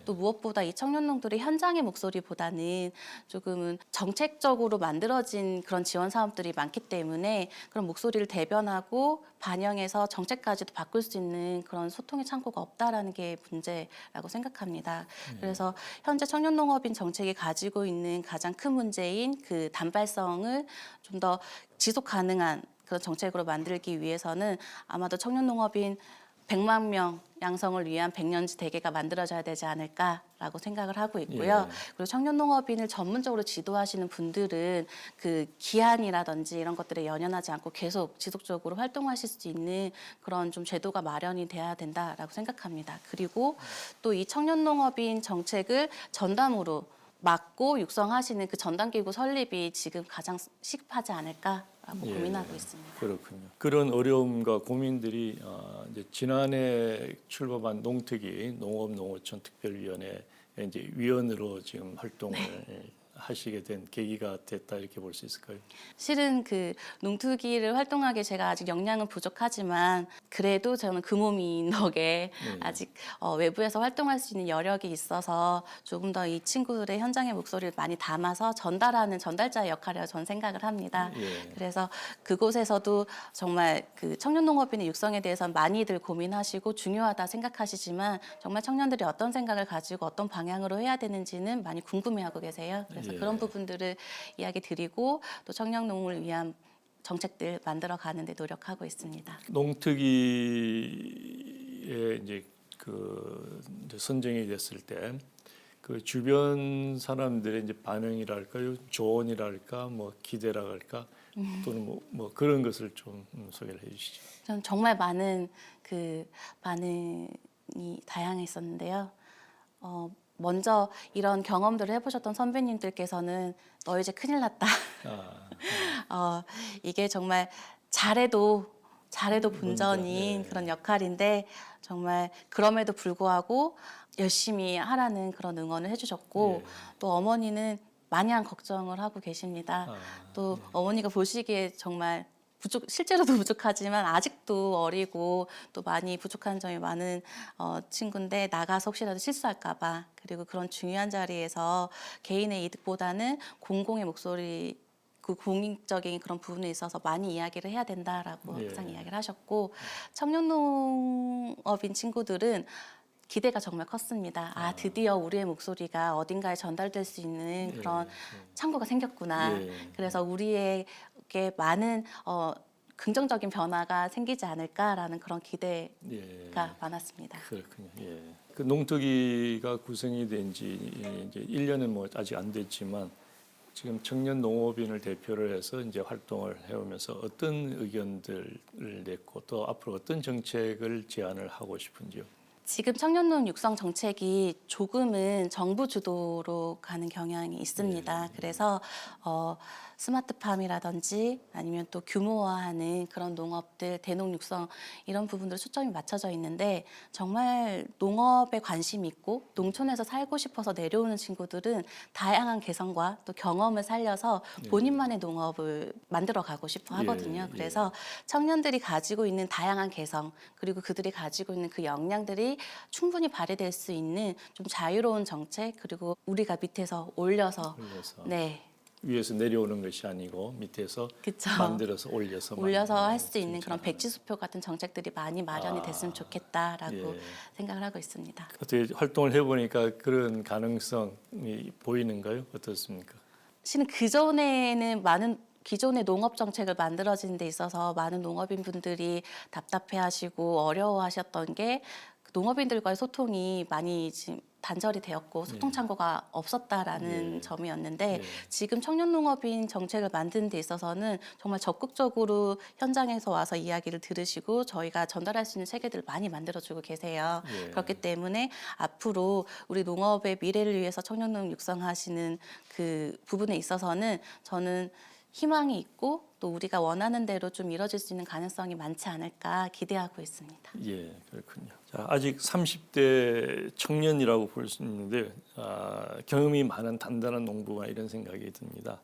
또 무엇보다 이 청년농들의 현장의 목소리보다는 조금은 정책적으로 만들어진 그런 지원 사업들이 많기 때문에 그런 목소리를 대변하고 반영해서 정책까지도 바꿀 수 있는 그런 소통의 창구가 없다라는 게 문제라고 생각합니다. 그래서 현재 청년농업인 정책이 가지고 있는 가장 큰 문제인 그 단발성을 좀 더 지속 가능한 그런 정책으로 만들기 위해서는 아마도 청년농업인 100만 명 양성을 위한 100년지 대계가 만들어져야 되지 않을까라고 생각을 하고 있고요. 그리고 청년농업인을 전문적으로 지도하시는 분들은 그 기한이라든지 이런 것들에 연연하지 않고 계속 지속적으로 활동하실 수 있는 그런 좀 제도가 마련이 돼야 된다라고 생각합니다. 그리고 또 이 청년농업인 정책을 전담으로 맡고 육성하시는 그 전담기구 설립이 지금 가장 시급하지 않을까라고 고민하고 있습니다. 그렇군요. 그런 어려움과 고민들이 이제 지난해 출범한 농특위 농업농어촌 특별위원회 이제 위원으로 지금 활동을 하시게 된 계기가 됐다 이렇게 볼 수 있을까요? 실은 그 농특위를 활동하기에 제가 아직 역량은 부족하지만 그래도 저는 그 몸인 덕에 아직 외부에서 활동할 수 있는 여력이 있어서 조금 더 이 친구들의 현장의 목소리를 많이 담아서 전달하는 전달자의 역할이라고 저는 생각을 합니다. 그래서 그곳에서도 정말 그 청년농업인의 육성에 대해서 많이들 고민하시고 중요하다 생각하시지만 정말 청년들이 어떤 생각을 가지고 어떤 방향으로 해야 되는지는 많이 궁금해하고 계세요. 그래서 그런 부분들을 이야기 드리고 또 청년농을 위한 정책들 만들어 가는데 노력하고 있습니다. 농특위에 이제 그 이제 선정이 됐을 때 그 주변 사람들의 이제 반응이랄까요, 조언이랄까, 뭐 기대랄까, 또는 뭐 그런 것을 좀 소개를 해주시죠. 저는 정말 많은 그 반응이 다양했었는데요. 먼저 이런 경험들을 해보셨던 선배님들께서는 너 이제 큰일 났다. 이게 정말 잘해도 본전인 그런 역할인데 정말 그럼에도 불구하고 열심히 하라는 그런 응원을 해주셨고 또 어머니는 마냥 걱정을 하고 계십니다. 또 어머니가 보시기에 정말 실제로도 부족하지만 아직도 어리고 또 많이 부족한 점이 많은 친구인데 나가서 혹시라도 실수할까 봐 그리고 그런 중요한 자리에서 개인의 이득보다는 공공의 목소리 그 공익적인 그런 부분에 있어서 많이 이야기를 해야 된다라고 항상 이야기를 하셨고 청년농업인 친구들은 기대가 정말 컸습니다. 드디어 우리의 목소리가 어딘가에 전달될 수 있는 그런 창구가 생겼구나. 그래서 우리에게 많은 긍정적인 변화가 생기지 않을까라는 그런 기대가 많았습니다. 그렇군요. 그 농특위가 구성이 된 지 이제 1년은 뭐 아직 안 됐지만 지금 청년 농업인을 대표를 해서 이제 활동을 해오면서 어떤 의견들을 냈고 또 앞으로 어떤 정책을 제안을 하고 싶은지요? 지금 청년농 육성 정책이 조금은 정부 주도로 가는 경향이 있습니다. 그래서 스마트팜이라든지 아니면 또 규모화하는 그런 농업들, 대농 육성 이런 부분들 초점이 맞춰져 있는데 정말 농업에 관심이 있고 농촌에서 살고 싶어서 내려오는 친구들은 다양한 개성과 또 경험을 살려서 본인만의 농업을 만들어 가고 싶어 하거든요. 그래서 청년들이 가지고 있는 다양한 개성 그리고 그들이 가지고 있는 그 역량들이 충분히 발휘될 수 있는 좀 자유로운 정책 그리고 우리가 밑에서 올려서 위에서 내려오는 것이 아니고 밑에서 만들어서 올려서 할 수 있는 그런 백지수표 같은 정책들이 많이 마련이 됐으면 좋겠다라고 생각을 하고 있습니다. 어떻게 활동을 해보니까 그런 가능성이 보이는가요? 어떻습니까? 실은 그전에는 많은 기존의 농업 정책을 만들어지는 데 있어서 많은 농업인 분들이 답답해하시고 어려워하셨던 게 농업인들과의 소통이 많이 지금 단절이 되었고 소통 창구가 없었다라는 점이었는데 지금 청년농업인 정책을 만드는 데 있어서는 정말 적극적으로 현장에서 와서 이야기를 들으시고 저희가 전달할 수 있는 체계들을 많이 만들어주고 계세요. 그렇기 때문에 앞으로 우리 농업의 미래를 위해서 청년농업 육성하시는 그 부분에 있어서는 저는 희망이 있고 또 우리가 원하는 대로 좀 이뤄질 수 있는 가능성이 많지 않을까 기대하고 있습니다. 예, 그렇군요. 자, 아직 30대 청년이라고 볼 수 있는데 경험이 많은 단단한 농부가 이런 생각이 듭니다.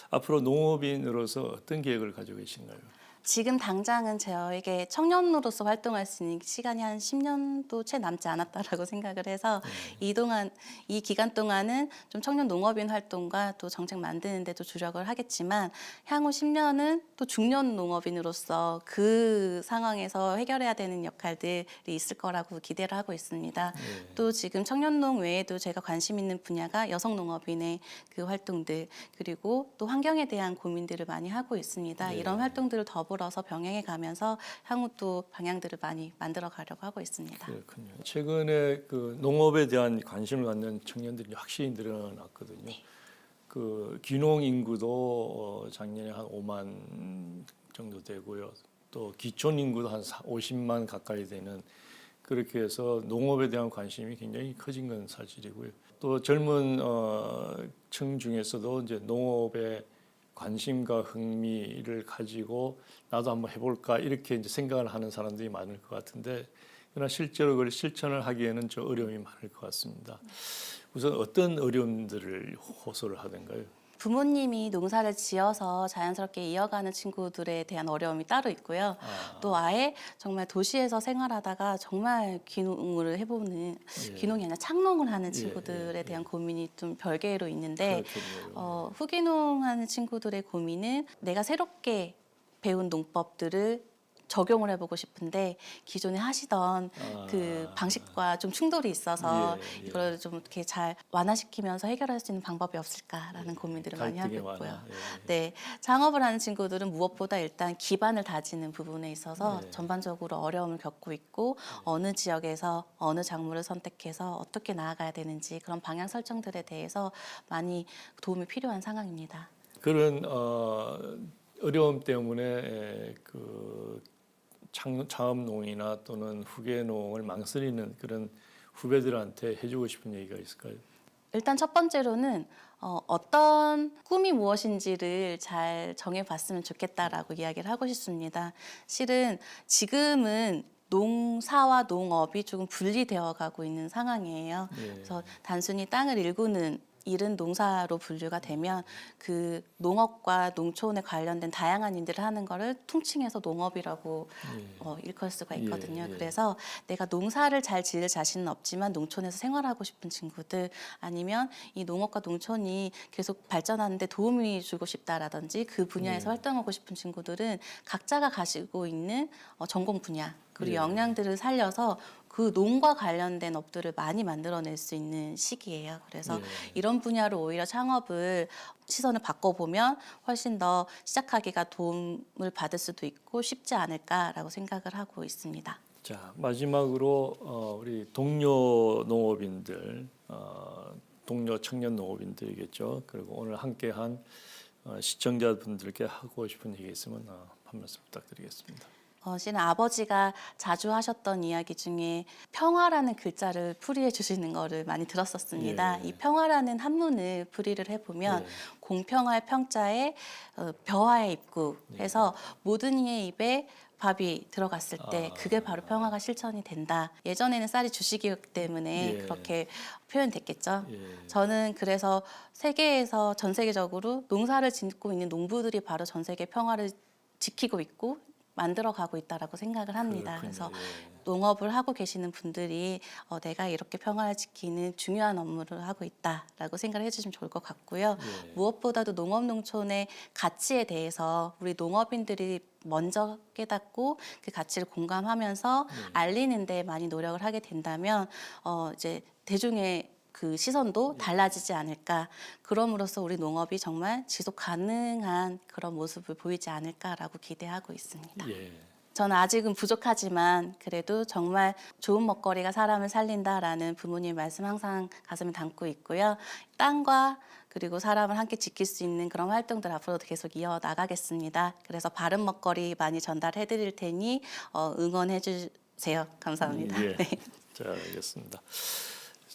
앞으로 농업인으로서 어떤 계획을 가지고 계신가요? 지금 당장은 저에게 청년으로서 활동할 수 있는 시간이 한 10년도 채 남지 않았다라고 생각을 해서 이 기간 동안은 좀 청년 농업인 활동과 또 정책 만드는 데도 주력을 하겠지만 향후 10년은 또 중년 농업인으로서 그 상황에서 해결해야 되는 역할들이 있을 거라고 기대를 하고 있습니다. 또 지금 청년농 외에도 제가 관심 있는 분야가 여성 농업인의 그 활동들 그리고 또 환경에 대한 고민들을 많이 하고 있습니다. 이런 활동들을 더불어서 병행해 가면서 향후 또 방향들을 많이 만들어 가려고 하고 있습니다. 그렇군요. 최근에 그 농업에 대한 관심을 갖는 청년들이 확실히 늘어났거든요. 그 귀농 인구도 작년에 한 5만 정도 되고요. 또 기촌 인구도 한 50만 가까이 되는 그렇게 해서 농업에 대한 관심이 굉장히 커진 건 사실이고요. 또 젊은 층 중에서도 이제 농업에 관심과 흥미를 가지고 나도 한번 해볼까 이렇게 이제 생각을 하는 사람들이 많을 것 같은데 그러나 실제로 그걸 실천을 하기에는 좀 어려움이 많을 것 같습니다. 우선 어떤 어려움들을 호소를 하던가요? 부모님이 농사를 지어서 자연스럽게 이어가는 친구들에 대한 어려움이 따로 있고요. 또 아예 정말 도시에서 생활하다가 정말 귀농을 해보는 귀농이 아니라 창농을 하는 친구들에 대한 고민이 좀 별개로 있는데 후귀농하는 친구들의 고민은 내가 새롭게 배운 농법들을 적용을 해보고 싶은데 기존에 하시던 그 방식과 좀 충돌이 있어서 이걸 좀 이렇게 잘 완화시키면서 해결할 수 있는 방법이 없을까라는 고민들을 많이 하고 있고요. 네, 창업을 하는 친구들은 무엇보다 일단 기반을 다지는 부분에 있어서 전반적으로 어려움을 겪고 있고 어느 지역에서 어느 작물을 선택해서 어떻게 나아가야 되는지 그런 방향 설정들에 대해서 많이 도움이 필요한 상황입니다. 그런 어려움 때문에 그 창업농이나 또는 후계농을 망설이는 그런 후배들한테 해주고 싶은 얘기가 있을까요? 일단 첫 번째로는 어떤 꿈이 무엇인지를 잘 정해봤으면 좋겠다라고 이야기를 하고 싶습니다. 실은 지금은 농사와 농업이 조금 분리되어 가고 있는 상황이에요. 그래서 단순히 땅을 일구는 일은 농사로 분류가 되면 그 농업과 농촌에 관련된 다양한 일들을 하는 거를 통칭해서 농업이라고 일컬 수가 있거든요. 그래서 내가 농사를 잘 지을 자신은 없지만 농촌에서 생활하고 싶은 친구들 아니면 이 농업과 농촌이 계속 발전하는데 도움이 주고 싶다라든지 그 분야에서 활동하고 싶은 친구들은 각자가 가지고 있는 전공 분야 그리고 역량들을 살려서 그 농과 관련된 업들을 많이 만들어낼 수 있는 시기예요. 그래서 이런 분야로 오히려 창업을 시선을 바꿔보면 훨씬 더 시작하기가 도움을 받을 수도 있고 쉽지 않을까라고 생각을 하고 있습니다. 자, 마지막으로 우리 동료 농업인들, 동료 청년 농업인들이겠죠. 그리고 오늘 함께한 시청자분들께 하고 싶은 얘기 있으면 한 말씀 부탁드리겠습니다. 실은 아버지가 자주 하셨던 이야기 중에 평화라는 글자를 풀이해 주시는 거를 많이 들었었습니다. 이 평화라는 한문을 풀이를 해보면 공평할 평자에 벼와의 입구 해서 모든 이의 입에 밥이 들어갔을 때 그게 바로 평화가 실천이 된다. 예전에는 쌀이 주식이었기 때문에 그렇게 표현됐겠죠. 저는 그래서 세계에서 전 세계적으로 농사를 짓고 있는 농부들이 바로 전 세계 평화를 지키고 있고 만들어가고 있다라고 생각을 합니다. 그래서 농업을 하고 계시는 분들이 내가 이렇게 평화를 지키는 중요한 업무를 하고 있다라고 생각을 해주시면 좋을 것 같고요. 무엇보다도 농업 농촌의 가치에 대해서 우리 농업인들이 먼저 깨닫고 그 가치를 공감하면서 알리는 데 많이 노력을 하게 된다면 이제 대중의 그 시선도 달라지지 않을까. 그럼으로써 우리 농업이 정말 지속 가능한 그런 모습을 보이지 않을까라고 기대하고 있습니다. 저는 아직은 부족하지만 그래도 정말 좋은 먹거리가 사람을 살린다라는 부모님 말씀 항상 가슴에 담고 있고요. 땅과 그리고 사람을 함께 지킬 수 있는 그런 활동들 앞으로도 계속 이어나가겠습니다. 그래서 바른 먹거리 많이 전달해 드릴 테니 응원해 주세요. 감사합니다. 네. 자, 알겠습니다.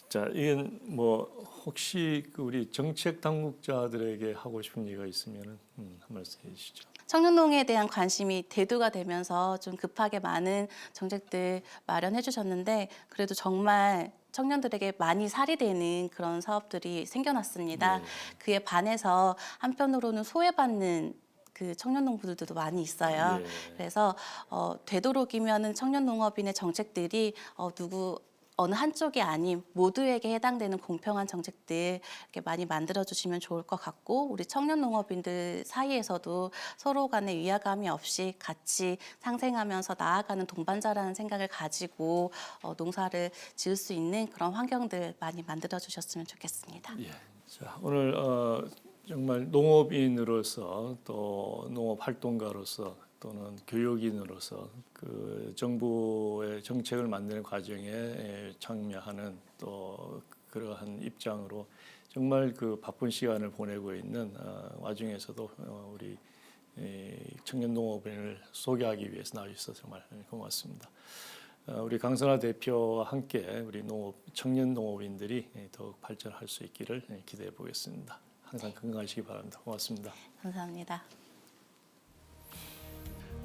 자, 이건 뭐 혹시 그 우리 정책 당국자들에게 하고 싶은 얘기가 있으면은 한 말씀 해주시죠. 청년농에 대한 관심이 대두가 되면서 좀 급하게 많은 정책들 마련해 주셨는데 그래도 정말 청년들에게 많이 살이되는 그런 사업들이 생겨났습니다. 네. 그에 반해서 한편으로는 소외받는 그 청년 농부들도 많이 있어요. 예. 그래서 되도록이면은 청년 농업인의 정책들이 어느 한쪽이 아닌 모두에게 해당되는 공평한 정책들 이렇게 많이 만들어 주시면 좋을 것 같고 우리 청년 농업인들 사이에서도 서로 간에 위화감이 없이 같이 상생하면서 나아가는 동반자라는 생각을 가지고 농사를 지을 수 있는 그런 환경들 많이 만들어 주셨으면 좋겠습니다. 예. 자, 오늘 정말 농업인으로서 또 농업 활동가로서 또는 교육인으로서 그 정부의 정책을 만드는 과정에 참여하는 또 그러한 입장으로 정말 그 바쁜 시간을 보내고 있는 와중에서도 우리 청년 농업인을 소개하기 위해서 나와주셔서 정말 고맙습니다. 우리 강선아 대표와 함께 우리 청년 농업인들이 더욱 발전할 수 있기를 기대해 보겠습니다. 항상 건강하시기 바랍니다. 고맙습니다. 감사합니다.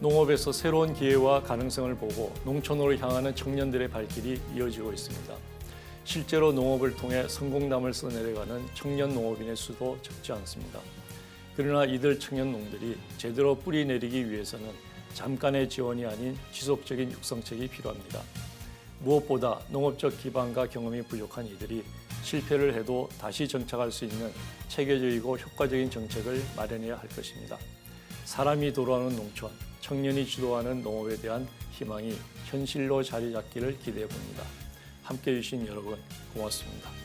농업에서 새로운 기회와 가능성을 보고 농촌으로 향하는 청년들의 발길이 이어지고 있습니다. 실제로 농업을 통해 성공담을 써내려가는 청년 농업인의 수도 적지 않습니다. 그러나 이들 청년 농들이 제대로 뿌리 내리기 위해서는 잠깐의 지원이 아닌 지속적인 육성책이 필요합니다. 무엇보다 농업적 기반과 경험이 부족한 이들이 실패를 해도 다시 정착할 수 있는 체계적이고 효과적인 정책을 마련해야 할 것입니다. 사람이 돌아오는 농촌, 청년이 주도하는 농업에 대한 희망이 현실로 자리 잡기를 기대해 봅니다. 함께해 주신 여러분 고맙습니다.